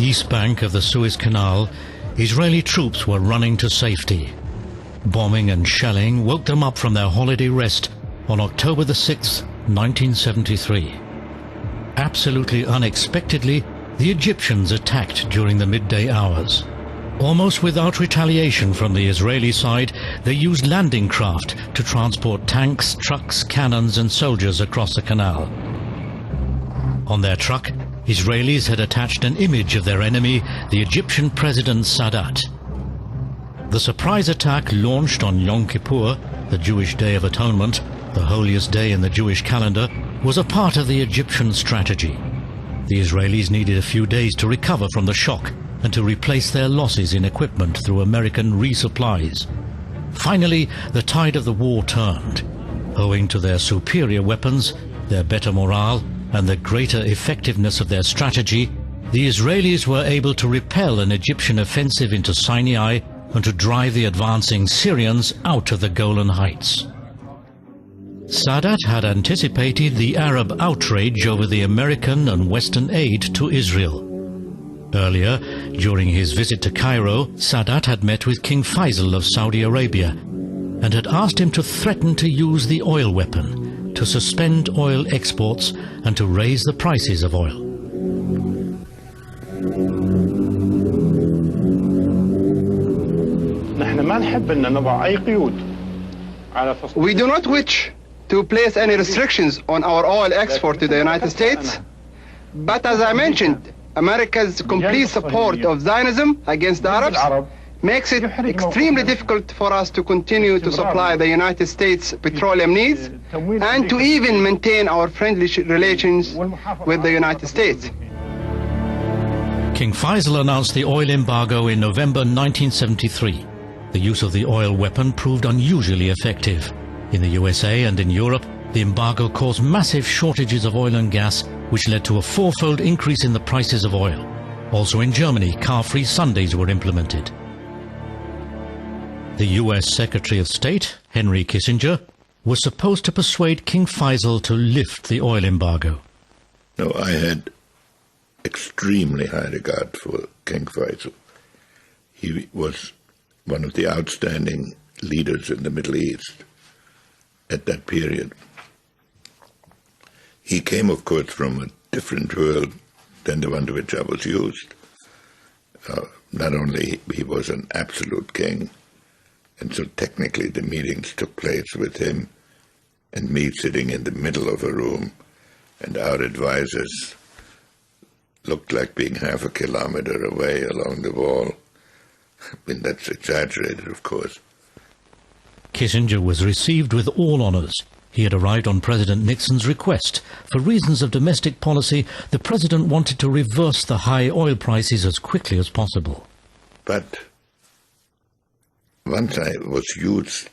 east bank of the Suez Canal, Israeli troops were running to safety. Bombing and shelling woke them up from their holiday rest on October the 6th, 1973. Absolutely unexpectedly, the Egyptians attacked during the midday hours. Almost without retaliation from the Israeli side, they used landing craft to transport tanks, trucks, cannons and soldiers across the canal. On their truck, Israelis had attached an image of their enemy, the Egyptian President Sadat. The surprise attack launched on Yom Kippur, the Jewish Day of Atonement, the holiest day in the Jewish calendar, was a part of the Egyptian strategy. The Israelis needed a few days to recover from the shock and to replace their losses in equipment through American resupplies. Finally, the tide of the war turned. Owing to their superior weapons, their better morale, and the greater effectiveness of their strategy, the Israelis were able to repel an Egyptian offensive into Sinai and to drive the advancing Syrians out of the Golan Heights. Sadat had anticipated the Arab outrage over the American and Western aid to Israel. Earlier, during his visit to Cairo, Sadat had met with King Faisal of Saudi Arabia and had asked him to threaten to use the oil weapon, to suspend oil exports and to raise the prices of oil. We do not wish to place any restrictions on our oil export to the United States, but as I mentioned, America's complete support of Zionism against the Arabs makes it extremely difficult for us to continue to supply the United States petroleum needs and to even maintain our friendly relations with the United States. King Faisal announced the oil embargo in November 1973. The use of the oil weapon proved unusually effective. In the USA and in Europe, the embargo caused massive shortages of oil and gas, which led to a fourfold increase in the prices of oil. Also in Germany, car-free Sundays were implemented. The US Secretary of State, Henry Kissinger, was supposed to persuade King Faisal to lift the oil embargo. No, I had extremely high regard for King Faisal. He was one of the outstanding leaders in the Middle East at that period. He came, of course, from a different world than the one to which I was used. Not only he was an absolute king, and so technically the meetings took place with him and me sitting in the middle of a room, and our advisors looked like being half a kilometer away along the wall. I mean, that's exaggerated, of course. Kissinger was received with all honors. He had arrived on President Nixon's request. For reasons of domestic policy, the president wanted to reverse the high oil prices as quickly as possible. But once I was used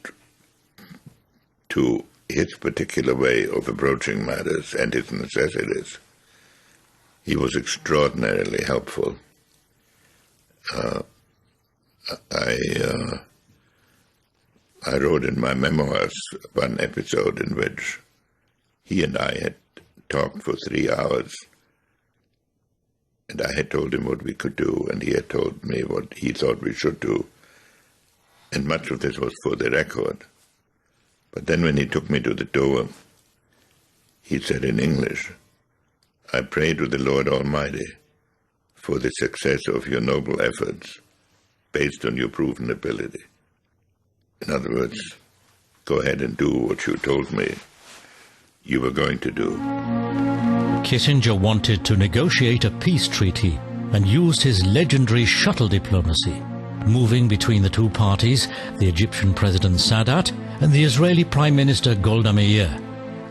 to his particular way of approaching matters and his necessities, he was extraordinarily helpful. I wrote in my memoirs one episode in which he and I had talked for 3 hours, and I had told him what we could do, and he had told me what he thought we should do, and much of this was for the record. But then when he took me to the door, he said in English, "I pray to the Lord Almighty for the success of your noble efforts based on your proven ability. In other words, go ahead and do what you told me you were going to do." Kissinger wanted to negotiate a peace treaty and used his legendary shuttle diplomacy, moving between the two parties, the Egyptian President Sadat and the Israeli Prime Minister Golda Meir.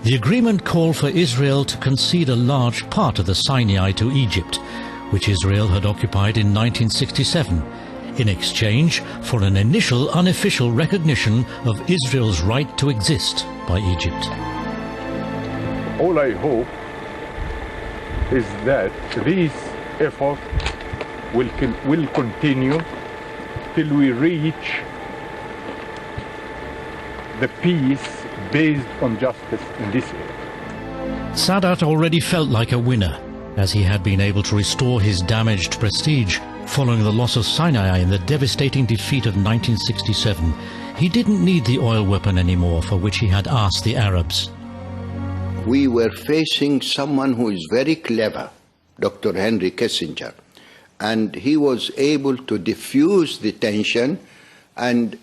The agreement called for Israel to concede a large part of the Sinai to Egypt, which Israel had occupied in 1967, in exchange for an initial unofficial recognition of Israel's right to exist by Egypt. All I hope is that this effort will continue till we reach the peace based on justice in this area. Sadat already felt like a winner. as he had been able to restore his damaged prestige following the loss of Sinai in the devastating defeat of 1967. He didn't need the oil weapon anymore for which he had asked the Arabs. We were facing someone who is very clever, Dr. Henry Kissinger, and he was able to diffuse the tension and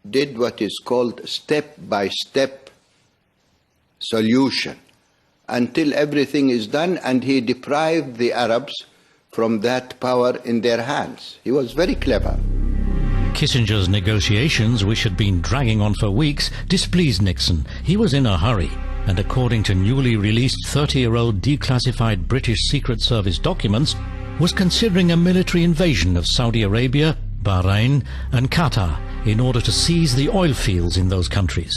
did what is called step-by-step solution until everything is done, and he deprived the Arabs from that power in their hands. He was very clever. Kissinger's negotiations, which had been dragging on for weeks, displeased Nixon. He was in a hurry, and according to newly released 30-year-old declassified British Secret Service documents, was considering a military invasion of Saudi Arabia, Bahrain and Qatar in order to seize the oil fields in those countries.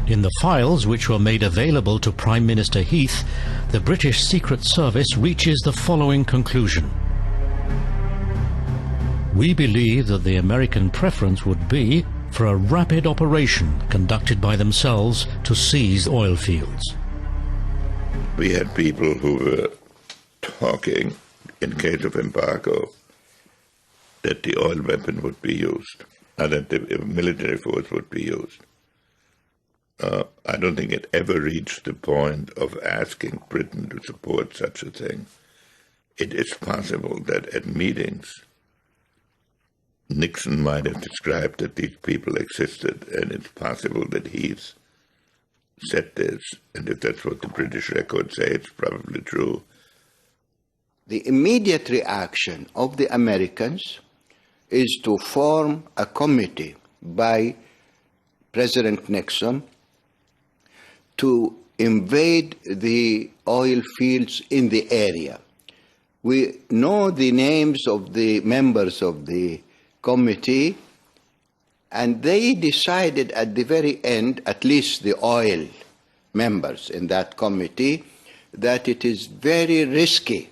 In the files which were made available to Prime Minister Heath, the British Secret Service reaches the following conclusion. We believe that the American preference would be for a rapid operation conducted by themselves to seize oil fields. We had people who were talking, in case of embargo, that the oil weapon would be used, and that the military force would be used. I don't think it ever reached the point of asking Britain to support such a thing. It is possible that at meetings, Nixon might have described that these people existed, and it's possible that he's said this, and if that's what the British records say, it's probably true. The immediate reaction of the Americans is to form a committee by President Nixon to invade the oil fields in the area. We know the names of the members of the committee, and they decided at the very end, at least the oil members in that committee, that it is very risky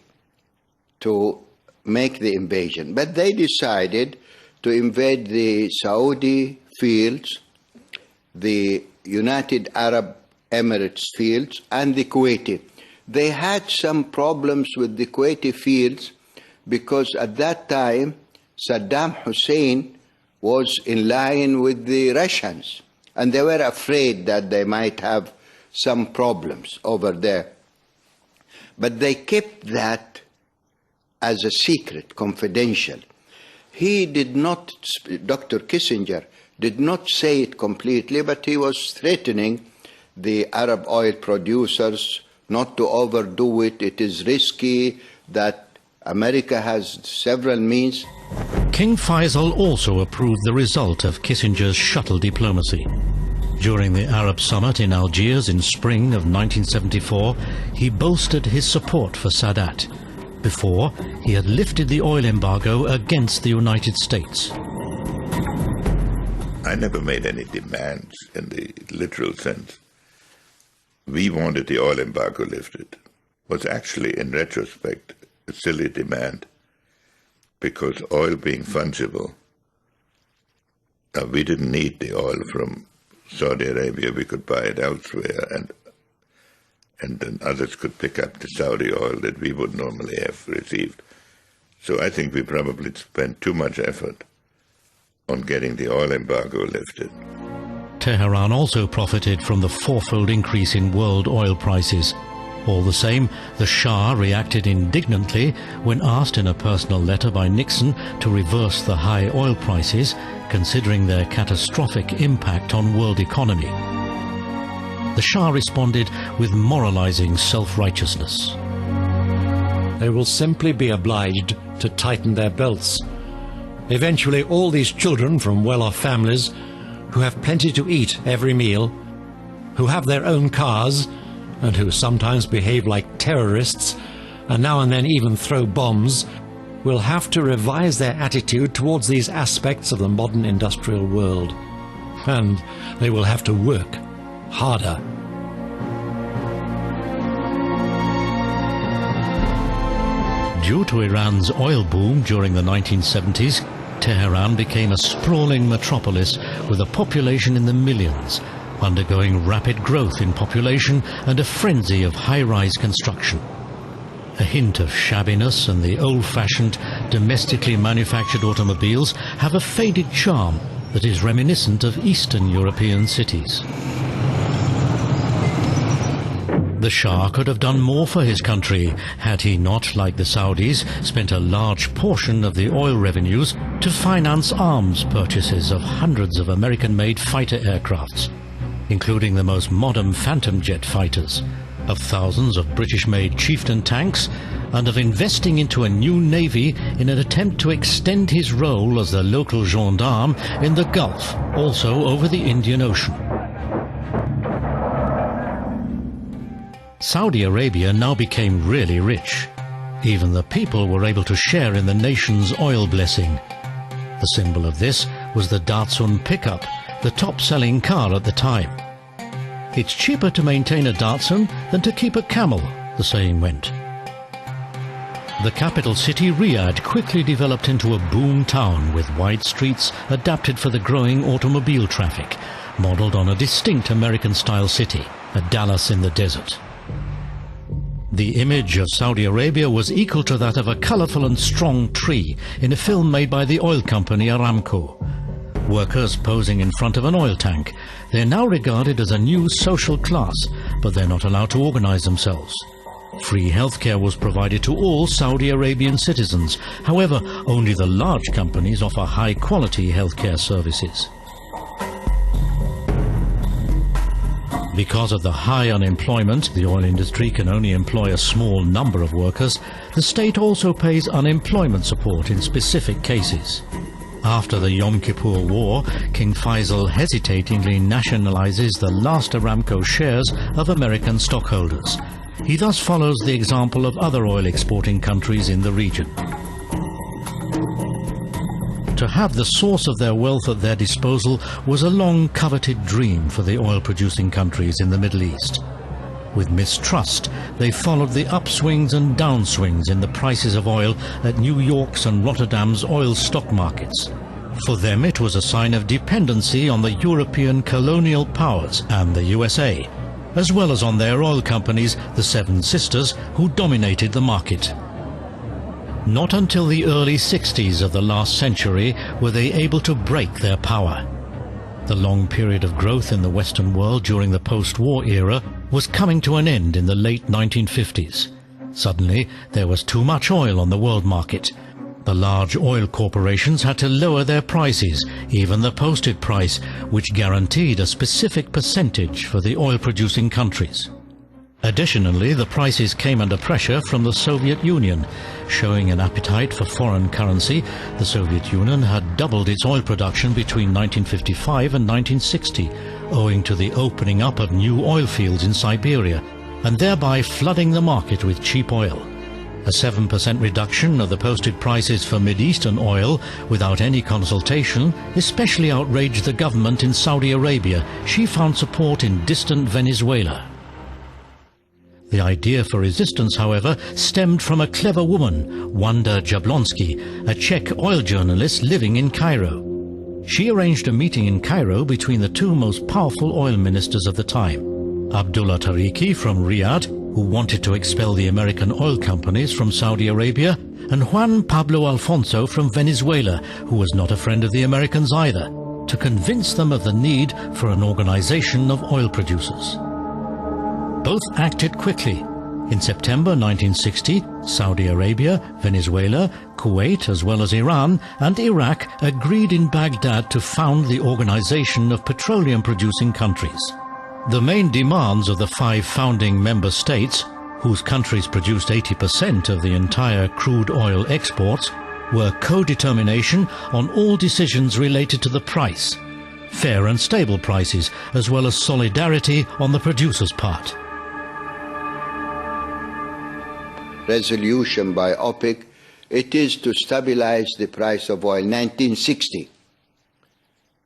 to make the invasion. But they decided to invade the Saudi fields, the United Arab Emirates fields, and the Kuwaiti. They had some problems with the Kuwaiti fields because at that time Saddam Hussein was in line with the Russians, and they were afraid that they might have some problems over there. But they kept that as a secret, confidential. He did not, Dr. Kissinger did not say it completely, but he was threatening the Arab oil producers not to overdo it. It is risky, that America has several means. King Faisal also approved the result of Kissinger's shuttle diplomacy. During the Arab summit in Algiers in spring of 1974, he bolstered his support for Sadat. Before, he had lifted the oil embargo against the United States. I never made any demands in the literal sense. We wanted the oil embargo lifted. It was actually, in retrospect, a silly demand, because oil being fungible, we didn't need the oil from Saudi Arabia. We could buy it elsewhere, and then others could pick up the Saudi oil that we would normally have received. So I think we probably spent too much effort on getting the oil embargo lifted. Tehran also profited from the fourfold increase in world oil prices. All the same, the Shah reacted indignantly when asked in a personal letter by Nixon to reverse the high oil prices, considering their catastrophic impact on world economy. The Shah responded with moralizing self-righteousness. They will simply be obliged to tighten their belts. Eventually, all these children from well-off families, who have plenty to eat every meal, who have their own cars, and who sometimes behave like terrorists, and now and then even throw bombs, will have to revise their attitude towards these aspects of the modern industrial world. And they will have to work harder. Due to Iran's oil boom during the 1970s, Tehran became a sprawling metropolis with a population in the millions, undergoing rapid growth in population and a frenzy of high-rise construction. A hint of shabbiness and the old-fashioned, domestically manufactured automobiles have a faded charm that is reminiscent of Eastern European cities. The Shah could have done more for his country had he not, like the Saudis, spent a large portion of the oil revenues to finance arms purchases of hundreds of American-made fighter aircrafts, including the most modern Phantom jet fighters, of thousands of British-made Chieftain tanks, and of investing into a new navy in an attempt to extend his role as the local gendarme in the Gulf, also over the Indian Ocean. Saudi Arabia now became really rich. Even the people were able to share in the nation's oil blessing. The symbol of this was the Datsun pickup, the top-selling car at the time. It's cheaper to maintain a Datsun than to keep a camel, the saying went. The capital city, Riyadh, quickly developed into a boom town with wide streets adapted for the growing automobile traffic, modelled on a distinct American-style city, a Dallas in the desert. The image of Saudi Arabia was equal to that of a colourful and strong tree in a film made by the oil company Aramco. Workers posing in front of an oil tank, they're now regarded as a new social class, but they're not allowed to organise themselves. Free healthcare was provided to all Saudi Arabian citizens. However, only the large companies offer high-quality healthcare services. Because of the high unemployment, the oil industry can only employ a small number of workers. The state also pays unemployment support in specific cases. After the Yom Kippur War, King Faisal hesitatingly nationalizes the last Aramco shares of American stockholders. He thus follows the example of other oil-exporting countries in the region. To have the source of their wealth at their disposal was a long-coveted dream for the oil-producing countries in the Middle East. With mistrust, they followed the upswings and downswings in the prices of oil at New York's and Rotterdam's oil stock markets. For them, it was a sign of dependency on the European colonial powers and the USA, as well as on their oil companies, the Seven Sisters, who dominated the market. Not until the early 60s of the last century were they able to break their power. The long period of growth in the Western world during the post-war era was coming to an end in the late 1950s. Suddenly, there was too much oil on the world market. The large oil corporations had to lower their prices, even the posted price, which guaranteed a specific percentage for the oil-producing countries. Additionally, the prices came under pressure from the Soviet Union. Showing an appetite for foreign currency, the Soviet Union had doubled its oil production between 1955 and 1960, owing to the opening up of new oil fields in Siberia, and thereby flooding the market with cheap oil. A 7% reduction of the posted prices for Mid-Eastern oil without any consultation especially outraged the government in Saudi Arabia. She found support in distant Venezuela. The idea for resistance, however, stemmed from a clever woman, Wanda Jablonski, a Czech oil journalist living in Cairo. She arranged a meeting in Cairo between the two most powerful oil ministers of the time, Abdullah Tariqi from Riyadh, who wanted to expel the American oil companies from Saudi Arabia, and Juan Pablo Alfonso from Venezuela, who was not a friend of the Americans either, to convince them of the need for an organization of oil producers. Both acted quickly. In September 1960, Saudi Arabia, Venezuela, Kuwait, as well as Iran and Iraq agreed in Baghdad to found the Organization of Petroleum-Producing Countries. The main demands of the 5 founding member states, whose countries produced 80% of the entire crude oil exports, were co-determination on all decisions related to the price, fair and stable prices, as well as solidarity on the producer's part. Resolution by OPEC, it is to stabilize the price of oil, 1960.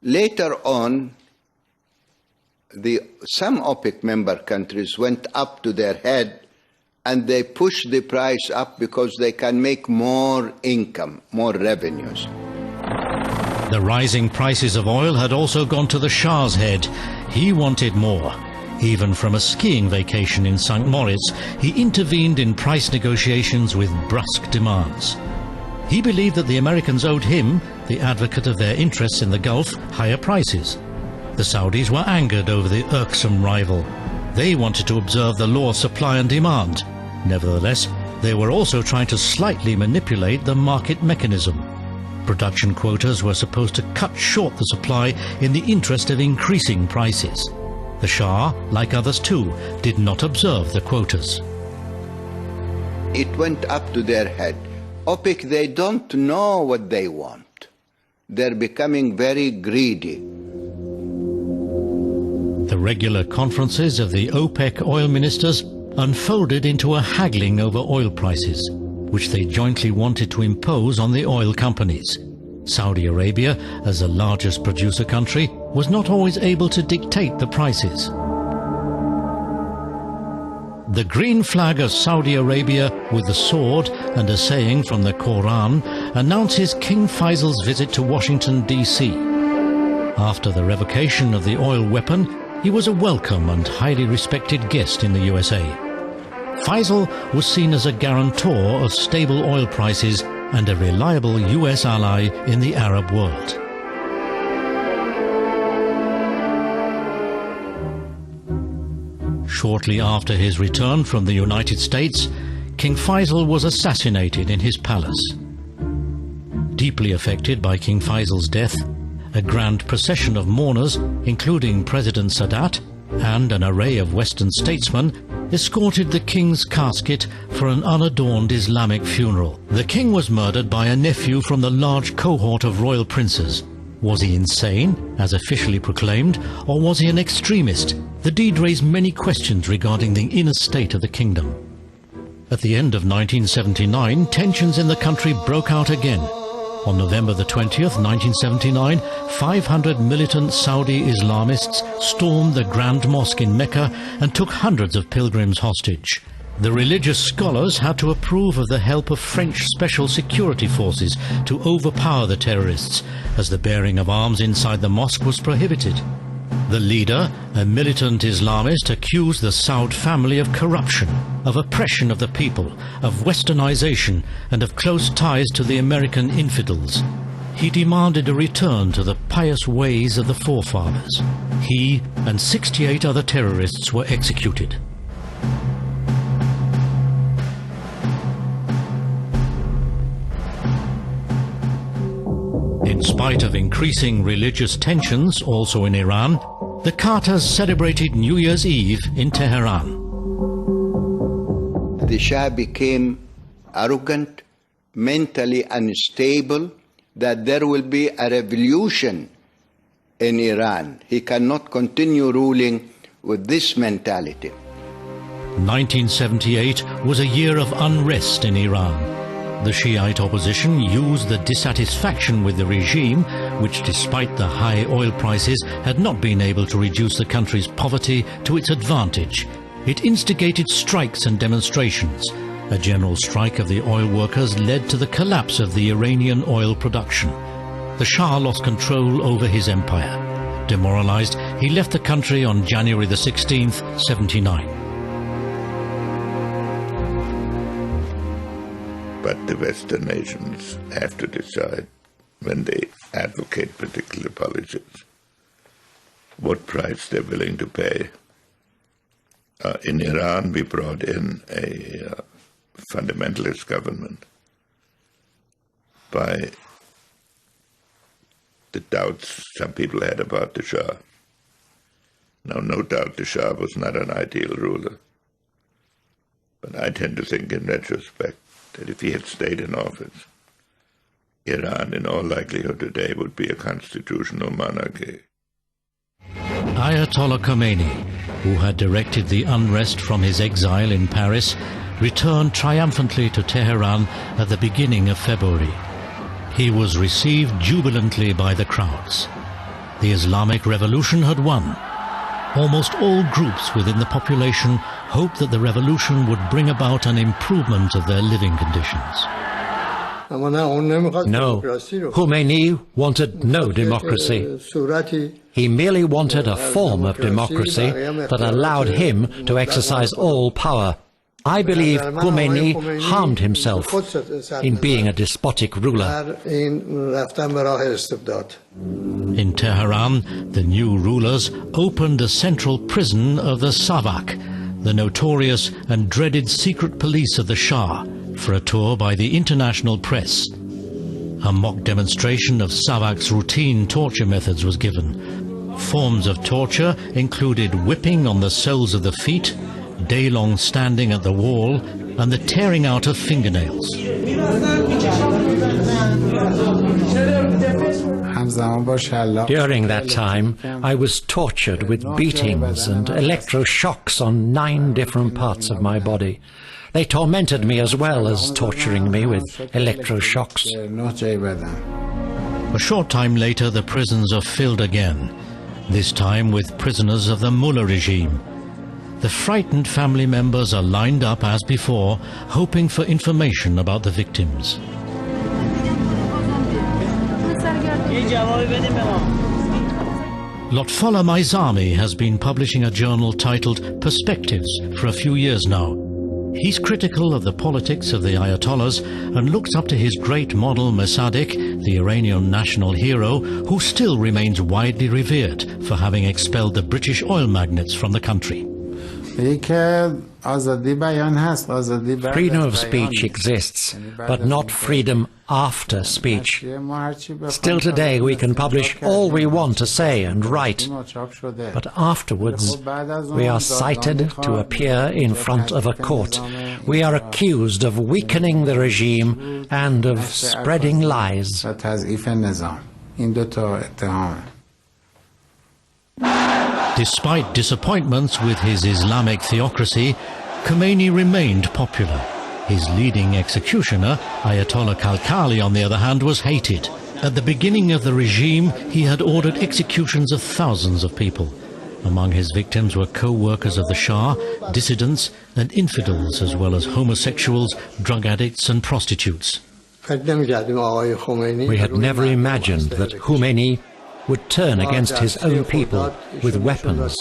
Later on, some OPEC member countries went up to their head and they pushed the price up because they can make more income, more revenues. The rising prices of oil had also gone to the Shah's head. He wanted more. Even from a skiing vacation in St. Moritz, he intervened in price negotiations with brusque demands. He believed that the Americans owed him, the advocate of their interests in the Gulf, higher prices. The Saudis were angered over the irksome rival. They wanted to observe the law of supply and demand. Nevertheless, they were also trying to slightly manipulate the market mechanism. Production quotas were supposed to cut short the supply in the interest of increasing prices. The Shah, like others too, did not observe the quotas. It went up to their head. OPEC, they don't know what they want. They're becoming very greedy. The regular conferences of the OPEC oil ministers unfolded into a haggling over oil prices, which they jointly wanted to impose on the oil companies. Saudi Arabia, as the largest producer country, was not always able to dictate the prices. The green flag of Saudi Arabia with the sword and a saying from the Quran announces King Faisal's visit to Washington, D.C. After the revocation of the oil weapon, he was a welcome and highly respected guest in the USA. Faisal was seen as a guarantor of stable oil prices and a reliable US ally in the Arab world. Shortly after his return from the United States, King Faisal was assassinated in his palace. Deeply affected by King Faisal's death, a grand procession of mourners, including President Sadat and an array of Western statesmen, escorted the king's casket for an unadorned Islamic funeral. The king was murdered by a nephew from the large cohort of royal princes. Was he insane, as officially proclaimed, or was he an extremist? The deed raised many questions regarding the inner state of the kingdom. At the end of 1979, tensions in the country broke out again. On November the 20th, 1979, 500 militant Saudi Islamists stormed the Grand Mosque in Mecca and took hundreds of pilgrims hostage. The religious scholars had to approve of the help of French special security forces to overpower the terrorists, as the bearing of arms inside the mosque was prohibited. The leader, a militant Islamist, accused the Saud family of corruption, of oppression of the people, of westernization, and of close ties to the American infidels. He demanded a return to the pious ways of the forefathers. He and 68 other terrorists were executed. In spite of increasing religious tensions also in Iran, the Carters celebrated New Year's Eve in Tehran. The Shah became arrogant, mentally unstable, that there will be a revolution in Iran. He cannot continue ruling with this mentality. 1978 was a year of unrest in Iran. The Shiite opposition used the dissatisfaction with the regime, which despite the high oil prices had not been able to reduce the country's poverty, to its advantage. It instigated strikes and demonstrations. A general strike of the oil workers led to the collapse of the Iranian oil production. The Shah lost control over his empire. Demoralized, he left the country on January the 16th, 79. But the Western nations have to decide, when they advocate particular policies, what price they're willing to pay. In Iran, we brought in a fundamentalist government by the doubts some people had about the Shah. Now, no doubt the Shah was not an ideal ruler, but I tend to think in retrospect that if he had stayed in office, Iran in all likelihood today would be a constitutional monarchy. Ayatollah Khomeini, who had directed the unrest from his exile in Paris, returned triumphantly to Tehran at the beginning of February. He was received jubilantly by the crowds. The Islamic Revolution had won. Almost all groups within the population hoped that the revolution would bring about an improvement of their living conditions. No, Khomeini wanted no democracy. He merely wanted a form of democracy that allowed him to exercise all power. I believe Khomeini harmed himself in being a despotic ruler. In Tehran, the new rulers opened the central prison of the Savak, the notorious and dreaded secret police of the Shah, for a tour by the international press. A mock demonstration of Savak's routine torture methods was given. Forms of torture included whipping on the soles of the feet, day-long standing at the wall, and the tearing out of fingernails. During that time, I was tortured with beatings and electroshocks on 9 different parts of my body. They tormented me as well as torturing me with electroshocks. A short time later, the prisons are filled again, this time with prisoners of the Mullah regime. The frightened family members are lined up as before, hoping for information about the victims. Lotfollah Maizami has been publishing a journal titled Perspectives for a few years now. He's critical of the politics of the Ayatollahs and looks up to his great model Mossadegh, the Iranian national hero, who still remains widely revered for having expelled the British oil magnates from the country. Freedom of speech exists, but not freedom after speech. Still today we can publish all we want to say and write, but afterwards we are cited to appear in front of a court. We are accused of weakening the regime and of spreading lies. Despite disappointments with his Islamic theocracy, Khomeini remained popular. His leading executioner, Ayatollah Khalkhali, on the other hand, was hated. At the beginning of the regime, he had ordered executions of thousands of people. Among his victims were co-workers of the Shah, dissidents and infidels, as well as homosexuals, drug addicts and prostitutes. We had never imagined that Khomeini would turn against his own people with weapons.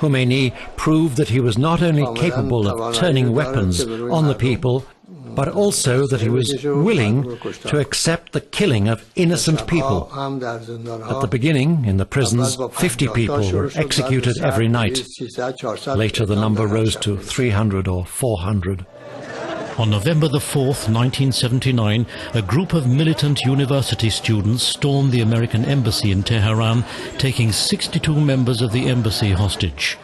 Khomeini proved that he was not only capable of turning weapons on the people, but also that he was willing to accept the killing of innocent people. At the beginning, in the prisons, 50 people were executed every night. Later the number rose to 300 or 400. On November the 4th, 1979, a group of militant university students stormed the American embassy in Tehran, taking 62 members of the embassy hostage.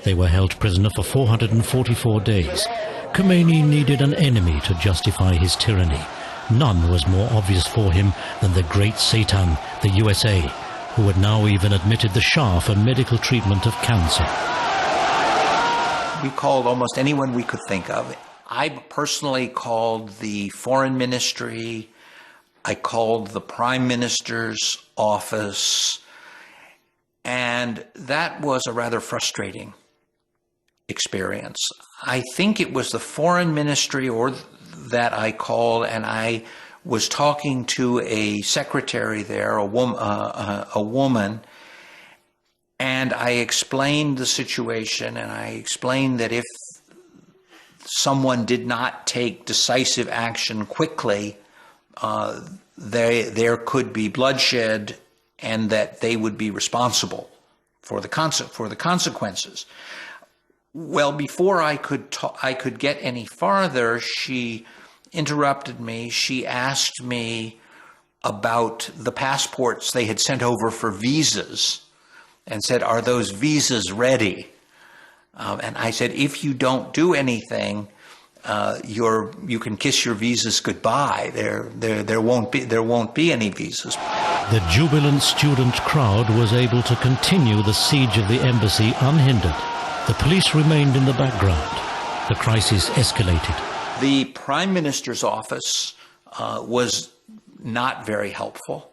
They were held prisoner for 444 days. Khomeini needed an enemy to justify his tyranny. None was more obvious for him than the great Satan, the USA, who had now even admitted the Shah for medical treatment of cancer. We called almost anyone we could think of. I personally called the foreign ministry, I called the prime minister's office, and that was a rather frustrating experience. I think it was the foreign ministry that I called, and I was talking to a secretary there, a woman, and I explained the situation, and I explained that if someone did not take decisive action quickly, there could be bloodshed, and that they would be responsible for the consequences. Well, before I could get any farther, she interrupted me. She asked me about the passports they had sent over for visas, and said, "Are those visas ready?" And I said, if you don't do anything, you can kiss your visas goodbye. There won't be any visas. The jubilant student crowd was able to continue the siege of the embassy unhindered. The police remained in the background. The crisis escalated. The Prime Minister's office was not very helpful.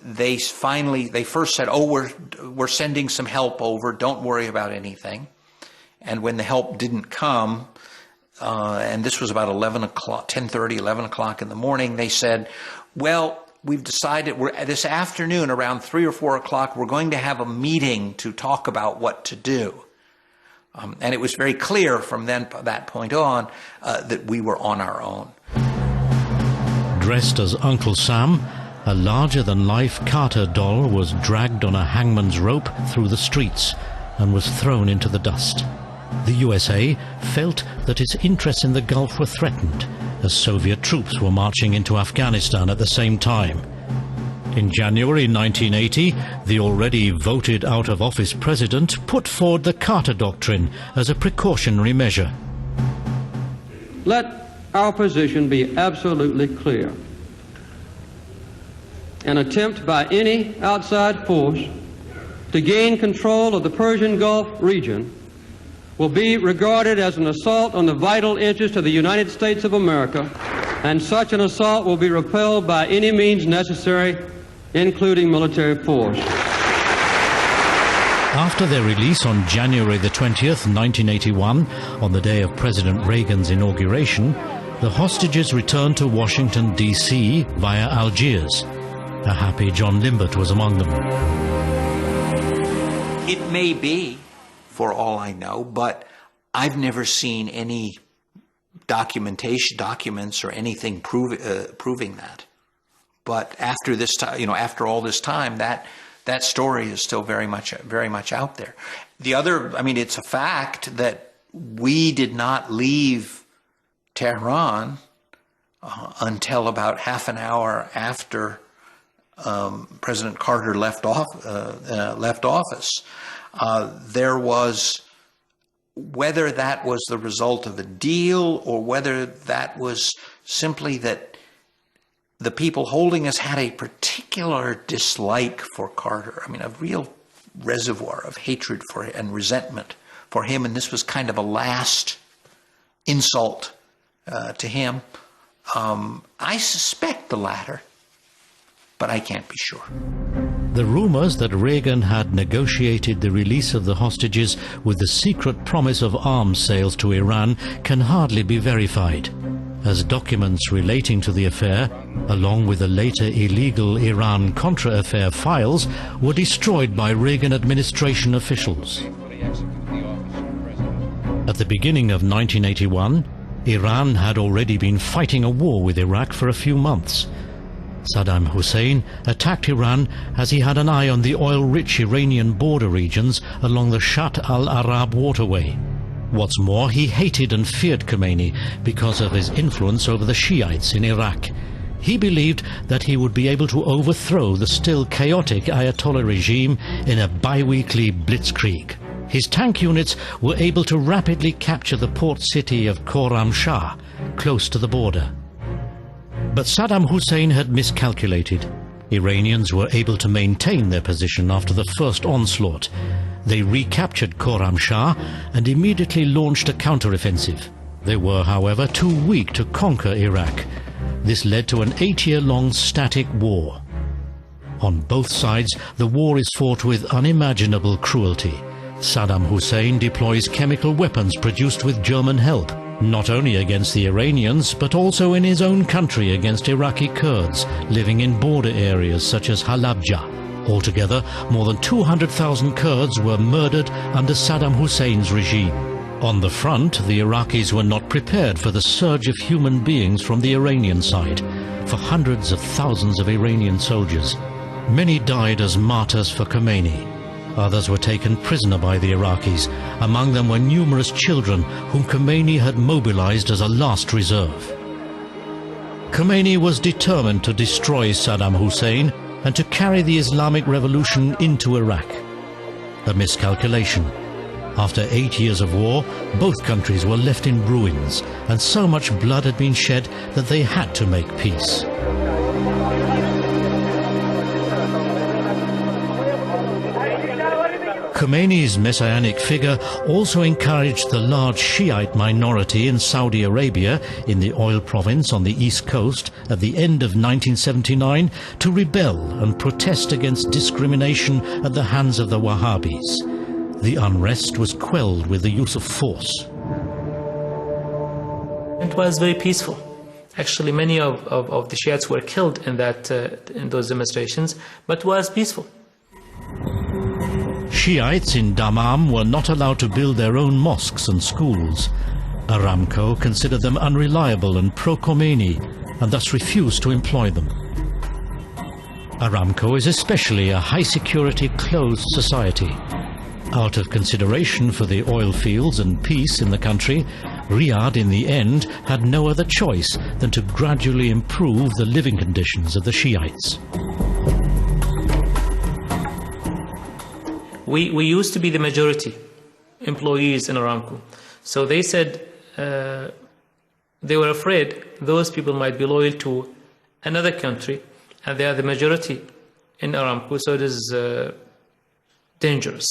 They first said, "Oh, we're sending some help over. Don't worry about anything." And when the help didn't come, and this was about 11 o'clock, 10:30, 11 o'clock in the morning, they said, well, we've decided this afternoon around 3 or 4 o'clock, we're going to have a meeting to talk about what to do. And it was very clear from that point on that we were on our own. Dressed as Uncle Sam, a larger-than-life Carter doll was dragged on a hangman's rope through the streets and was thrown into the dust. The USA felt that its interests in the Gulf were threatened, as Soviet troops were marching into Afghanistan at the same time. In January 1980, the already voted out-of-office president put forward the Carter Doctrine as a precautionary measure. Let our position be absolutely clear. An attempt by any outside force to gain control of the Persian Gulf region will be regarded as an assault on the vital interests of the United States of America, and such an assault will be repelled by any means necessary, including military force. After their release on January the 20th, 1981, on the day of President Reagan's inauguration, the hostages returned to Washington, D.C. via Algiers. A happy John Limbert was among them. It may be, for all I know, but I've never seen any documents or anything proving that. But after this time, after all this time, that story is still very much out there. The other, it's a fact that we did not leave Tehran until about half an hour after President Carter left office. There was, whether that was the result of a deal or whether that was simply that the people holding us had a particular dislike for Carter. A real reservoir of hatred for him and resentment for him, and this was kind of a last insult to him. I suspect the latter, but I can't be sure. The rumors that Reagan had negotiated the release of the hostages with the secret promise of arms sales to Iran can hardly be verified, as documents relating to the affair, along with the later illegal Iran-Contra affair files, were destroyed by Reagan administration officials. At the beginning of 1981, Iran had already been fighting a war with Iraq for a few months. Saddam Hussein attacked Iran as he had an eye on the oil-rich Iranian border regions along the Shatt al-Arab waterway. What's more, he hated and feared Khomeini because of his influence over the Shiites in Iraq. He believed that he would be able to overthrow the still chaotic Ayatollah regime in a bi-weekly blitzkrieg. His tank units were able to rapidly capture the port city of Khorramshahr, close to the border. But Saddam Hussein had miscalculated. Iranians were able to maintain their position after the first onslaught. They recaptured Khorramshahr and immediately launched a counteroffensive. They were, however, too weak to conquer Iraq. This led to an 8-year-long static war. On both sides, the war is fought with unimaginable cruelty. Saddam Hussein deploys chemical weapons produced with German help, not only against the Iranians, but also in his own country against Iraqi Kurds living in border areas such as Halabja. Altogether, more than 200,000 Kurds were murdered under Saddam Hussein's regime. On the front, the Iraqis were not prepared for the surge of human beings from the Iranian side, for hundreds of thousands of Iranian soldiers. Many died as martyrs for Khomeini. Others were taken prisoner by the Iraqis. Among them were numerous children whom Khomeini had mobilized as a last reserve. Khomeini was determined to destroy Saddam Hussein and to carry the Islamic Revolution into Iraq. A miscalculation. After 8 years of war, both countries were left in ruins, and so much blood had been shed that they had to make peace. Khomeini's messianic figure also encouraged the large Shiite minority in Saudi Arabia, in the oil province on the east coast, at the end of 1979, to rebel and protest against discrimination at the hands of the Wahhabis. The unrest was quelled with the use of force. it was very peaceful. Actually, many of the Shiites were killed in those demonstrations, but was peaceful. Shiites in Dammam were not allowed to build their own mosques and schools. Aramco considered them unreliable and pro-Khomeini, and thus refused to employ them. Aramco is especially a high-security, closed society. Out of consideration for the oil fields and peace in the country, Riyadh in the end had no other choice than to gradually improve the living conditions of the Shiites. We used to be the majority employees in Aramco. So they said they were afraid those people might be loyal to another country, and they are the majority in Aramco, so it is dangerous.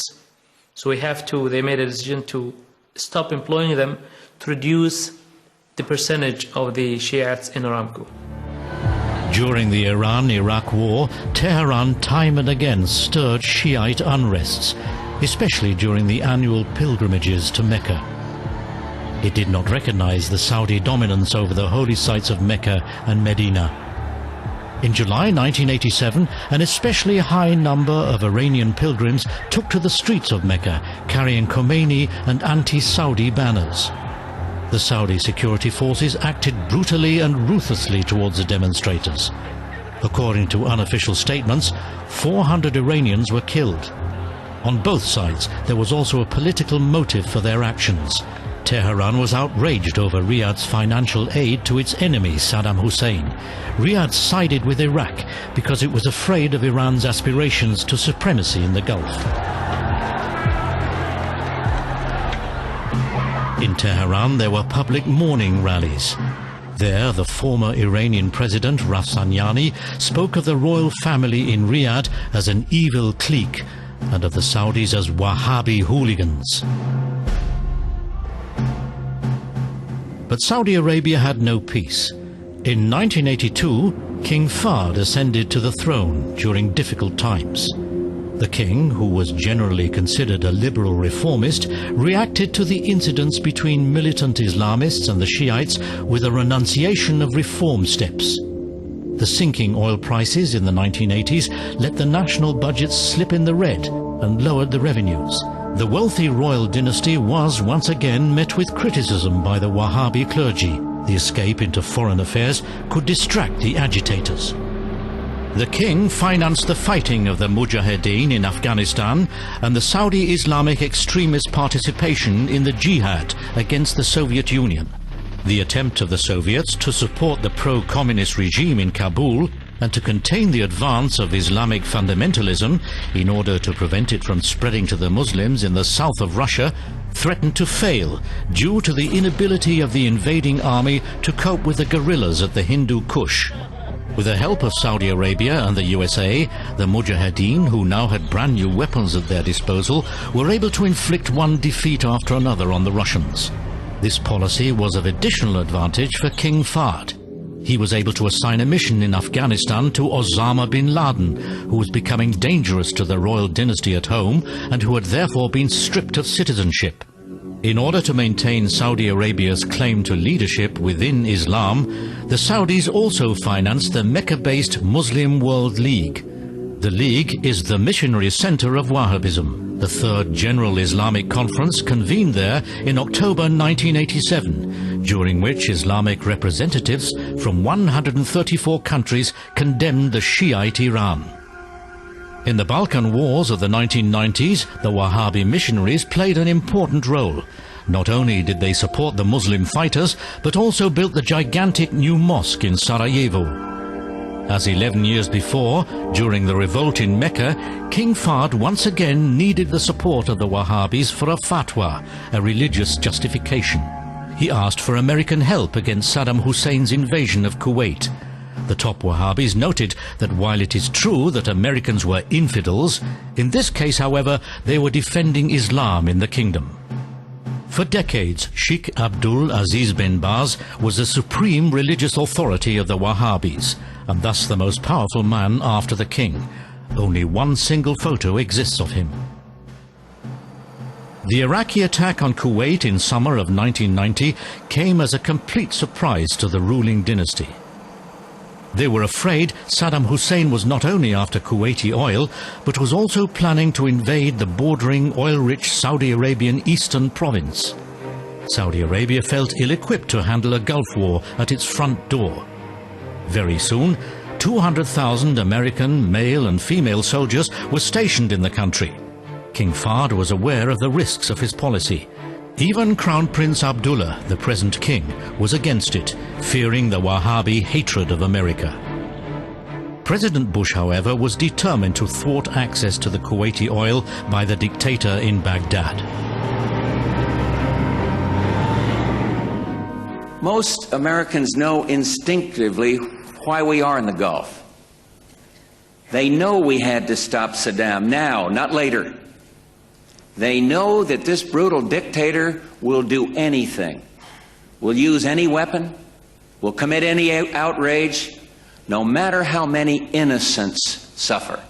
So they made a decision to stop employing them to reduce the percentage of the Shiites in Aramco. During the Iran-Iraq war, Tehran time and again stirred Shiite unrests, especially during the annual pilgrimages to Mecca. It did not recognize the Saudi dominance over the holy sites of Mecca and Medina. In July 1987, an especially high number of Iranian pilgrims took to the streets of Mecca, carrying Khomeini and anti-Saudi banners. The Saudi security forces acted brutally and ruthlessly towards the demonstrators. According to unofficial statements, 400 Iranians were killed. On both sides, there was also a political motive for their actions. Tehran was outraged over Riyadh's financial aid to its enemy, Saddam Hussein. Riyadh sided with Iraq because it was afraid of Iran's aspirations to supremacy in the Gulf. In Tehran, there were public mourning rallies. There, the former Iranian president, Rafsanjani, spoke of the royal family in Riyadh as an evil clique and of the Saudis as Wahhabi hooligans. But Saudi Arabia had no peace. In 1982, King Fahd ascended to the throne during difficult times. The king, who was generally considered a liberal reformist, reacted to the incidents between militant Islamists and the Shiites with a renunciation of reform steps. The sinking oil prices in the 1980s let the national budget slip in the red and lowered the revenues. The wealthy royal dynasty was once again met with criticism by the Wahhabi clergy. The escape into foreign affairs could distract the agitators. The king financed the fighting of the Mujahideen in Afghanistan and the Saudi Islamic extremist participation in the jihad against the Soviet Union. The attempt of the Soviets to support the pro-communist regime in Kabul and to contain the advance of Islamic fundamentalism in order to prevent it from spreading to the Muslims in the south of Russia threatened to fail due to the inability of the invading army to cope with the guerrillas at the Hindu Kush. With the help of Saudi Arabia and the USA, the Mujahideen, who now had brand new weapons at their disposal, were able to inflict one defeat after another on the Russians. This policy was of additional advantage for King Fahd. He was able to assign a mission in Afghanistan to Osama bin Laden, who was becoming dangerous to the royal dynasty at home and who had therefore been stripped of citizenship. In order to maintain Saudi Arabia's claim to leadership within Islam, the Saudis also financed the Mecca-based Muslim World League. The League is the missionary center of Wahhabism. The Third General Islamic Conference convened there in October 1987, during which Islamic representatives from 134 countries condemned the Shiite Iran. In the Balkan Wars of the 1990s, the Wahhabi missionaries played an important role. Not only did they support the Muslim fighters, but also built the gigantic new mosque in Sarajevo. As 11 years before, during the revolt in Mecca, King Fahd once again needed the support of the Wahhabis for a fatwa, a religious justification. He asked for American help against Saddam Hussein's invasion of Kuwait. The top Wahhabis noted that while it is true that Americans were infidels, in this case, however, they were defending Islam in the kingdom. For decades, Sheikh Abdul Aziz bin Baz was the supreme religious authority of the Wahhabis, and thus the most powerful man after the king. Only one single photo exists of him. The Iraqi attack on Kuwait in summer of 1990 came as a complete surprise to the ruling dynasty. They were afraid Saddam Hussein was not only after Kuwaiti oil, but was also planning to invade the bordering oil-rich Saudi Arabian eastern province. Saudi Arabia felt ill-equipped to handle a Gulf war at its front door. Very soon, 200,000 American male and female soldiers were stationed in the country. King Fahd was aware of the risks of his policy. Even Crown Prince Abdullah, the present king, was against it, fearing the Wahhabi hatred of America. President Bush, however, was determined to thwart access to the Kuwaiti oil by the dictator in Baghdad. Most Americans know instinctively why we are in the Gulf. They know we had to stop Saddam now, not later. They know that this brutal dictator will do anything, will use any weapon, will commit any outrage, no matter how many innocents suffer.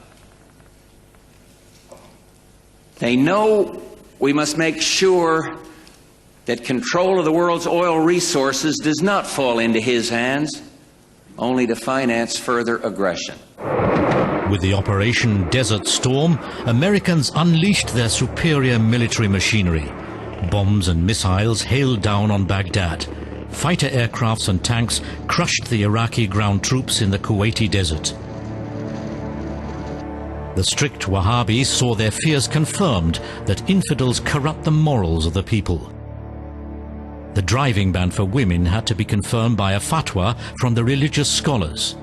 They know we must make sure that control of the world's oil resources does not fall into his hands, only to finance further aggression. With the Operation Desert Storm, Americans unleashed their superior military machinery. Bombs and missiles hailed down on Baghdad. Fighter aircrafts and tanks crushed the Iraqi ground troops in the Kuwaiti desert. The strict Wahhabis saw their fears confirmed that infidels corrupt the morals of the people. The driving ban for women had to be confirmed by a fatwa from the religious scholars.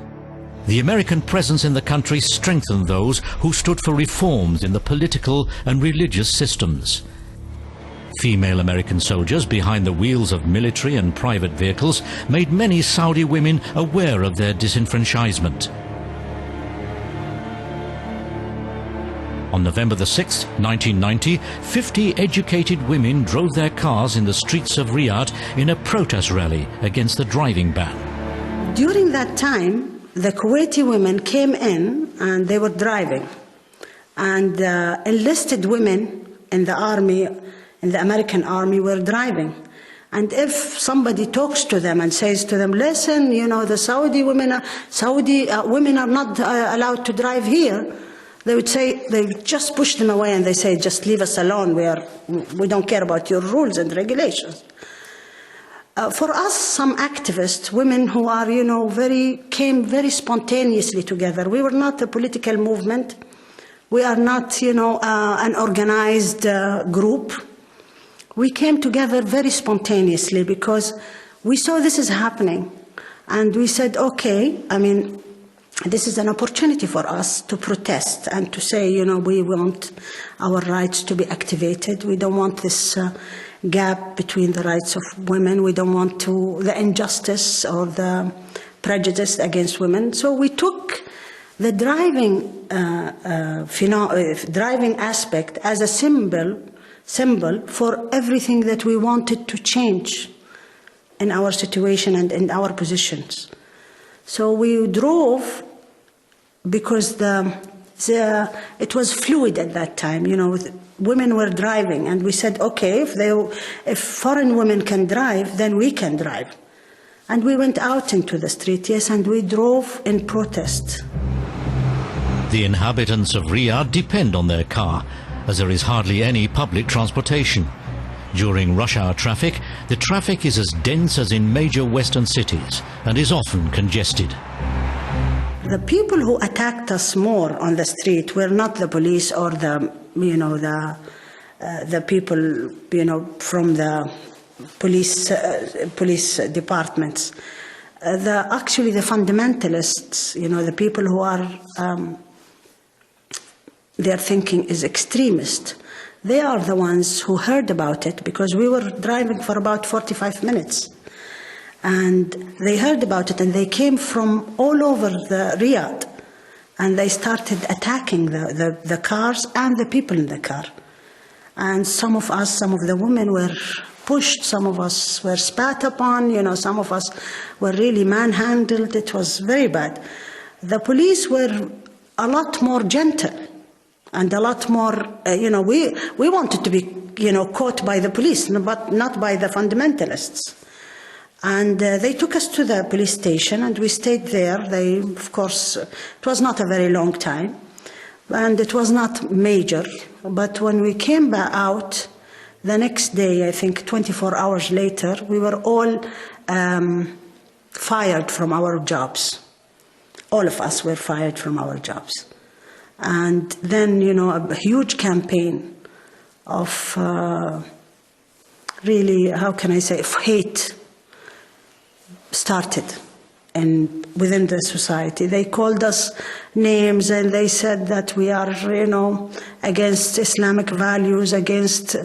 The American presence in the country strengthened those who stood for reforms in the political and religious systems. Female American soldiers behind the wheels of military and private vehicles made many Saudi women aware of their disenfranchisement. On November the 6th, 1990, 50 educated women drove their cars in the streets of Riyadh in a protest rally against the driving ban. During that time, the Kuwaiti women came in and they were driving. And enlisted women in the army, in the American army, were driving. And if somebody talks to them and says to them, listen, you know, the Saudi women are not allowed to drive here, they would say, they would just push them away and they say, just leave us alone. We don't care about your rules and regulations. For us, some activists, women who are, you know, came very spontaneously together. We were not a political movement. We are not, you know, an organized group. We came together very spontaneously because we saw this is happening. And we said, okay, I mean, this is an opportunity for us to protest and to say, you know, we want our rights to be activated. We don't want this gap between the rights of women. We don't want the injustice or the prejudice against women. So we took the driving aspect as a symbol for everything that we wanted to change in our situation and in our positions. So we drove because it was fluid at that time, you know, women were driving, and we said, okay, if foreign women can drive, then we can drive. And we went out into the street, yes, and we drove in protest. The inhabitants of Riyadh depend on their car, as there is hardly any public transportation. During rush hour traffic, the traffic is as dense as in major Western cities and is often congested. The people who attacked us more on the street were not the police or the people, you know, from the police departments. Actually, the fundamentalists, you know, the people who are their thinking is extremist. They are the ones who heard about it because we were driving for about 45 minutes. And they heard about it and they came from all over the Riyadh and they started attacking the cars and the people in the car. And some of the women were pushed, some of us were spat upon, you know, some of us were really manhandled. It was very bad. The police were a lot more gentle. And a lot more, we wanted to be, caught by the police, but not by the fundamentalists. And they took us to the police station, and we stayed there. Of course, it was not a very long time, and it was not major. But when we came back out, the next day, I think 24 hours later, we were all fired from our jobs. All of us were fired from our jobs. And then, a huge campaign of really, how can I say, of hate started within the society. They called us names, and they said that we are, against Islamic values, against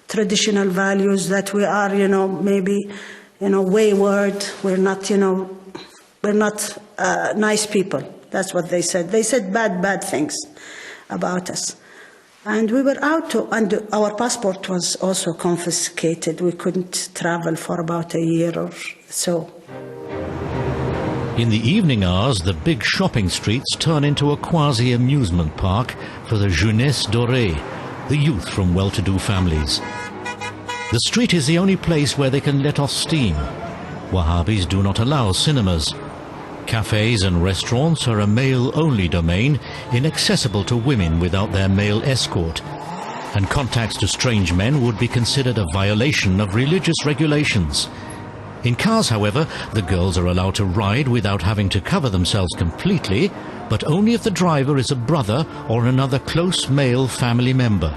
traditional values, that we are, maybe, wayward. We're not, nice people. That's what they said. They said bad things about us. And we were out, and our passport was also confiscated. We couldn't travel for about a year or so. In the evening hours, the big shopping streets turn into a quasi-amusement park for the jeunesse dorée, the youth from well-to-do families. The street is the only place where they can let off steam. Wahhabis do not allow cinemas. Cafes and restaurants are a male-only domain, inaccessible to women without their male escort. And contacts to strange men would be considered a violation of religious regulations. In cars, however, the girls are allowed to ride without having to cover themselves completely, but only if the driver is a brother or another close male family member.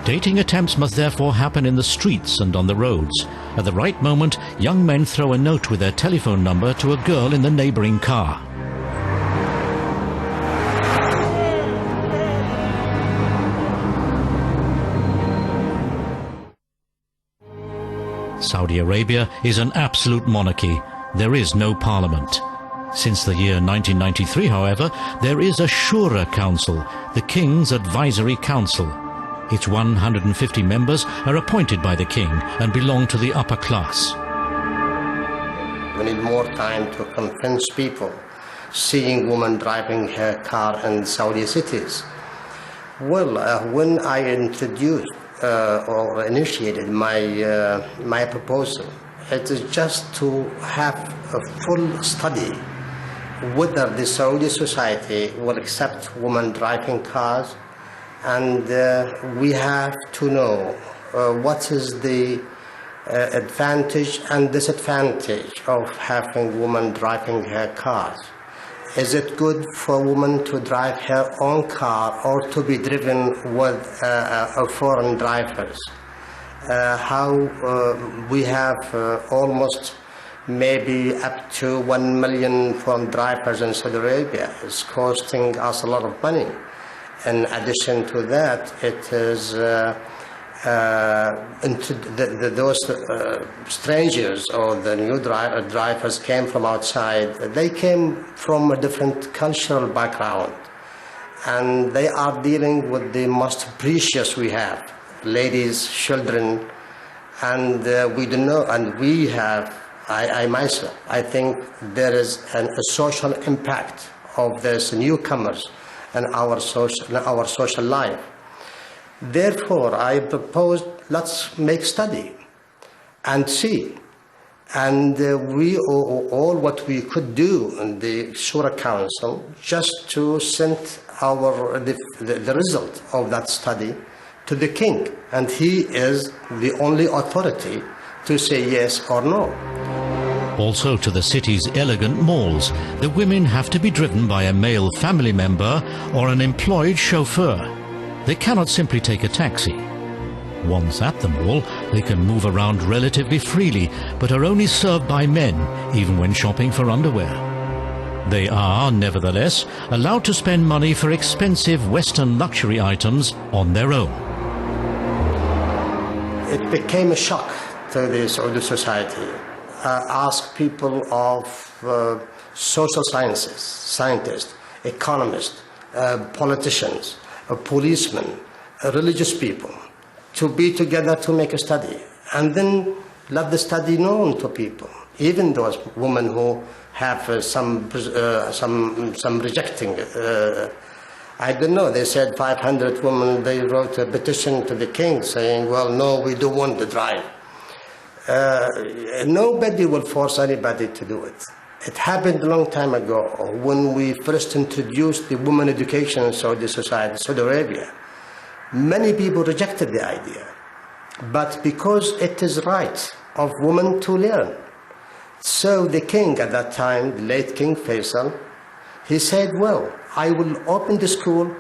Dating attempts must therefore happen in the streets and on the roads. At the right moment, young men throw a note with their telephone number to a girl in the neighboring car. Saudi Arabia is an absolute monarchy. There is no parliament. Since the year 1993, however, there is a Shura Council, the King's Advisory Council. Its 150 members are appointed by the king and belong to the upper class. We need more time to convince people seeing women driving her car in Saudi cities. Well, when I introduced or initiated my proposal, it is just to have a full study whether the Saudi society will accept women driving cars, and we have to know what is the advantage and disadvantage of having women driving her cars. Is it good for a woman to drive her own car or to be driven with foreign drivers? We have almost maybe up to 1 million foreign drivers in Saudi Arabia. It's costing us a lot of money. In addition to that, it is those strangers or the new drivers came from outside. They came from a different cultural background, and they are dealing with the most precious we have, ladies, children, and we don't know. And we have, I myself, I think there is a social impact of these newcomers in our social life. Therefore, I proposed, let's make study and see. And we all what we could do in the Shura Council, just to send the result of that study to the king. And he is the only authority to say yes or no. Also to the city's elegant malls, the women have to be driven by a male family member or an employed chauffeur. They cannot simply take a taxi. Once at the mall, they can move around relatively freely, but are only served by men, even when shopping for underwear. They are, nevertheless, allowed to spend money for expensive Western luxury items on their own. It became a shock to the Saudi society. Ask people of social sciences, scientists, economists, politicians, policemen, religious people, to be together to make a study, and then let the study known to people, even those women who have some rejecting I don't know, they said 500 women, they wrote a petition to the king saying, well, no, we don't want to drive. Nobody will force anybody to do it. It happened a long time ago when we first introduced the women education in Saudi society, Saudi Arabia. Many people rejected the idea, but because it is right of women to learn. So the king at that time, the late King Faisal, he said, well, I will open the school,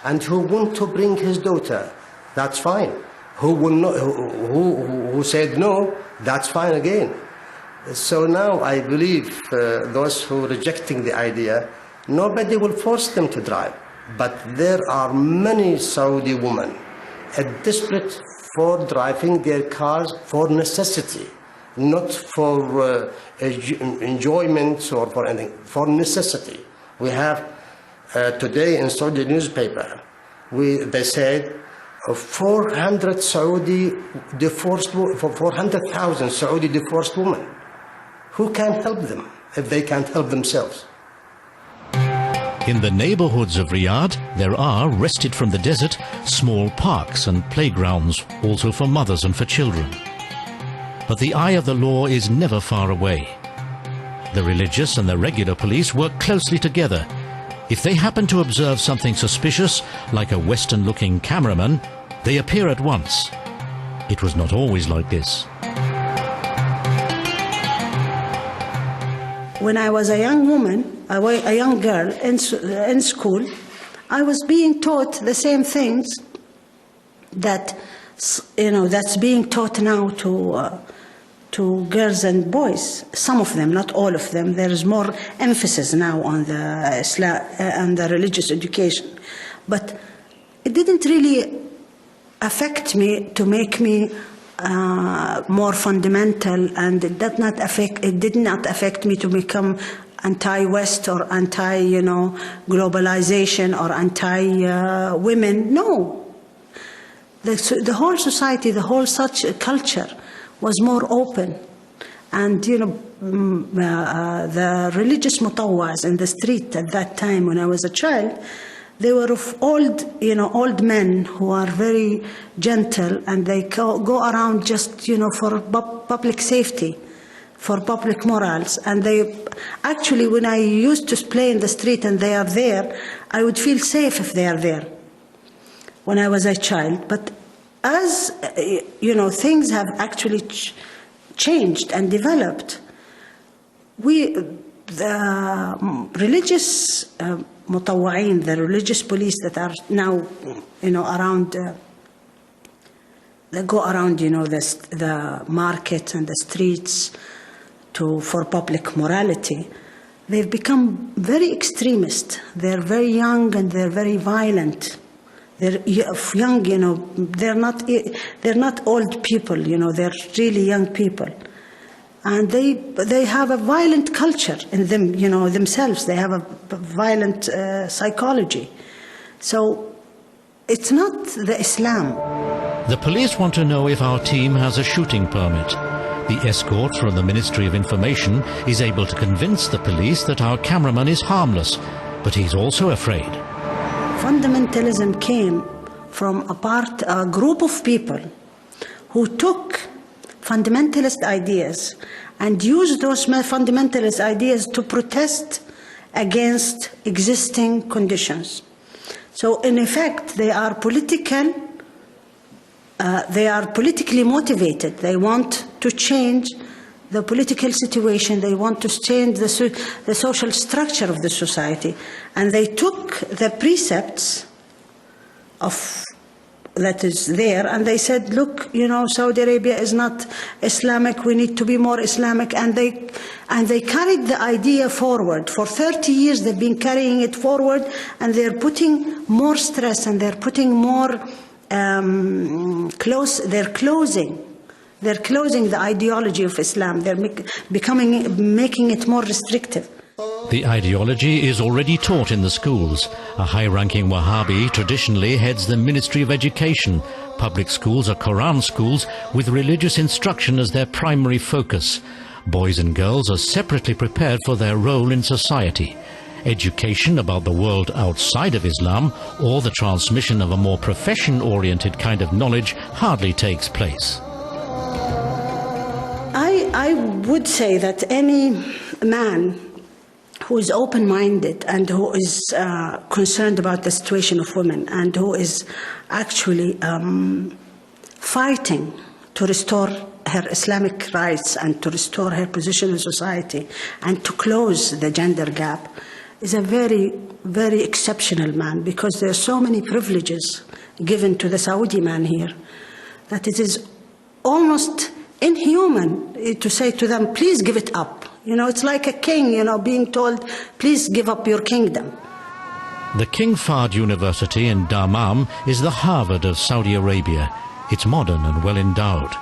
and who want to bring his daughter, that's fine. Who will not, who said no, that's fine again. So now I believe those who are rejecting the idea, nobody will force them to drive. But there are many Saudi women desperate for driving their cars for necessity, not for enjoyment or for anything, for necessity. We have today in Saudi newspaper, they said 400,000 Saudi divorced women. Who can help them if they can't help themselves? In the neighborhoods of Riyadh, there are, wrested from the desert, small parks and playgrounds, also for mothers and for children. But the eye of the law is never far away. The religious and the regular police work closely together. If they happen to observe something suspicious, like a Western-looking cameraman, they appear at once. It was not always like this. When I was a young woman, a young girl in school, I was being taught the same things that, that's being taught now to girls and boys. Some of them, not all of them. There is more emphasis now on the Islam and the religious education, but it didn't really affect me to make me more fundamental, and it did not affect me to become anti-West or anti-globalization or anti-women. No. The whole society, the whole such culture was more open. And, the religious mutawwas in the street at that time when I was a child, they were of old men who are very gentle, and they go around just, for public safety, for public morals. And they, actually, when I used to play in the street and they are there, I would feel safe if they are there when I was a child. But as, things have actually changed and developed, the religious mutawwa'in, the religious police that are now, around, they go around, the market and the streets for public morality, they've become very extremist. They're very young and they're very violent. They're young, they're not old people, they're really young people. And they have a violent culture in them, themselves. They have a violent psychology. So it's not the Islam. The police want to know if our team has a shooting permit. The escort from the Ministry of Information is able to convince the police that our cameraman is harmless, but he's also afraid. Fundamentalism came from a group of people who took fundamentalist ideas and used those fundamentalist ideas to protest against existing conditions. So in effect, they are politically motivated. They want to change the political situation. They want to change the social structure of the society. And they took the precepts that is there, and they said, look, Saudi Arabia is not Islamic, we need to be more Islamic, and they carried the idea forward. For 30 years they've been carrying it forward, and they're putting more stress, and they're putting more they're closing the ideology of Islam. They're making it more restrictive. The ideology is already taught in the schools. A high-ranking Wahhabi traditionally heads the Ministry of Education. Public schools are Quran schools with religious instruction as their primary focus. Boys and girls are separately prepared for their role in society. education about the world outside of Islam or the transmission of a more profession-oriented kind of knowledge hardly takes place. I would say that any man who is open-minded and who is concerned about the situation of women and who is actually fighting to restore her Islamic rights and to restore her position in society and to close the gender gap is a very, very exceptional man, because there are so many privileges given to the Saudi man here that it is almost inhuman to say to them, please give it up. You know, it's like a king, you know, being told, please give up your kingdom. The King Fahd University in Dammam is the Harvard of Saudi Arabia. It's modern and well endowed.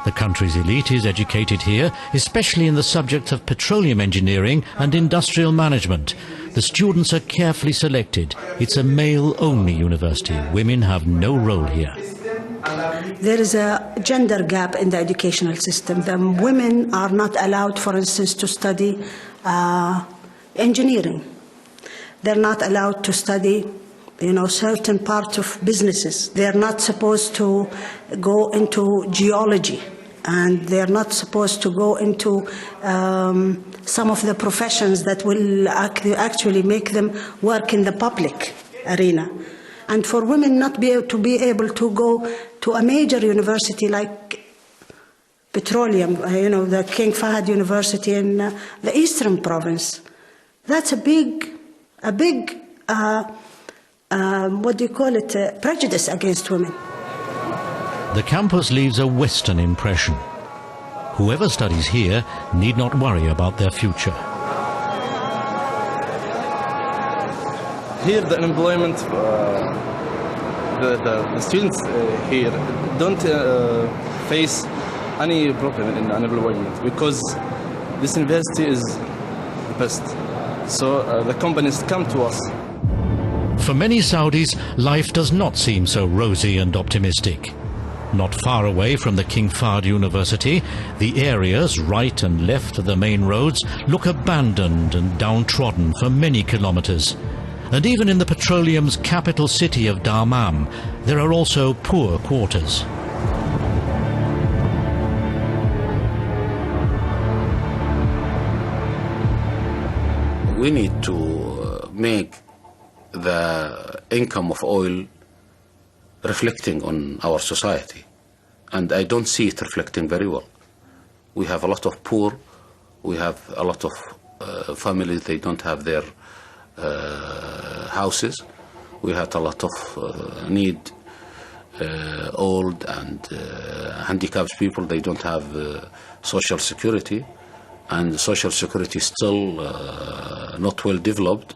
The country's elite is educated here, especially in the subjects of petroleum engineering and industrial management. The students are carefully selected. It's a male-only university. Women have no role here. There is a gender gap in the educational system. The women are not allowed, for instance, to study engineering. They're not allowed to study, you know, certain parts of businesses. They're not supposed to go into geology, and they're not supposed to go into some of the professions that will actually make them work in the public arena. And for women not be able to go to a major university like petroleum, you know, the King Fahd University in the Eastern Province, that's a big, what do you call it, prejudice against women. The campus leaves a Western impression. Whoever studies here need not worry about their future. Here, the unemployment, the students here don't face any problem in unemployment, because this university is the best. So the companies come to us. For many Saudis, life does not seem so rosy and optimistic. Not far away from the King Fahd University, the areas right and left of the main roads look abandoned and downtrodden for many kilometers. And even in the petroleum's capital city of Dammam, there are also poor quarters. We need to make the income of oil reflecting on our society, and I don't see it reflecting very well. We have a lot of poor, we have a lot of families, they don't have their houses. We had a lot of old and handicapped people. They don't have social security, and social security is still not well developed.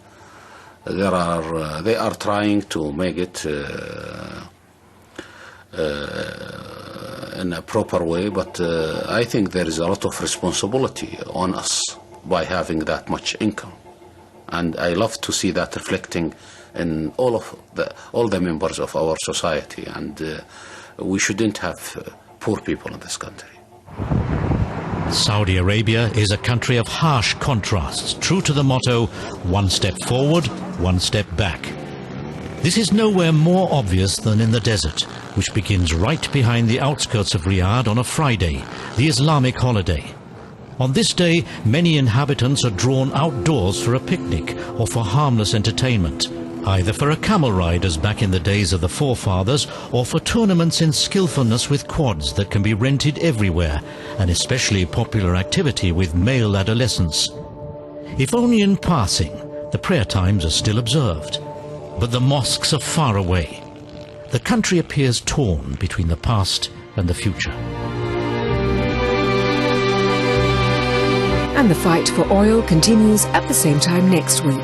They are trying to make it in a proper way, but I think there is a lot of responsibility on us by having that much income. And I love to see that reflecting in all the members of our society, and we shouldn't have poor people in this country. Saudi Arabia is a country of harsh contrasts, true to the motto, one step forward, one step back. This is nowhere more obvious than in the desert, which begins right behind the outskirts of Riyadh on a Friday, the Islamic holiday. On this day, many inhabitants are drawn outdoors for a picnic or for harmless entertainment, either for a camel ride as back in the days of the forefathers, or for tournaments in skillfulness with quads that can be rented everywhere, an especially popular activity with male adolescents. If only in passing, the prayer times are still observed, but the mosques are far away. The country appears torn between the past and the future. And the fight for oil continues at the same time next week.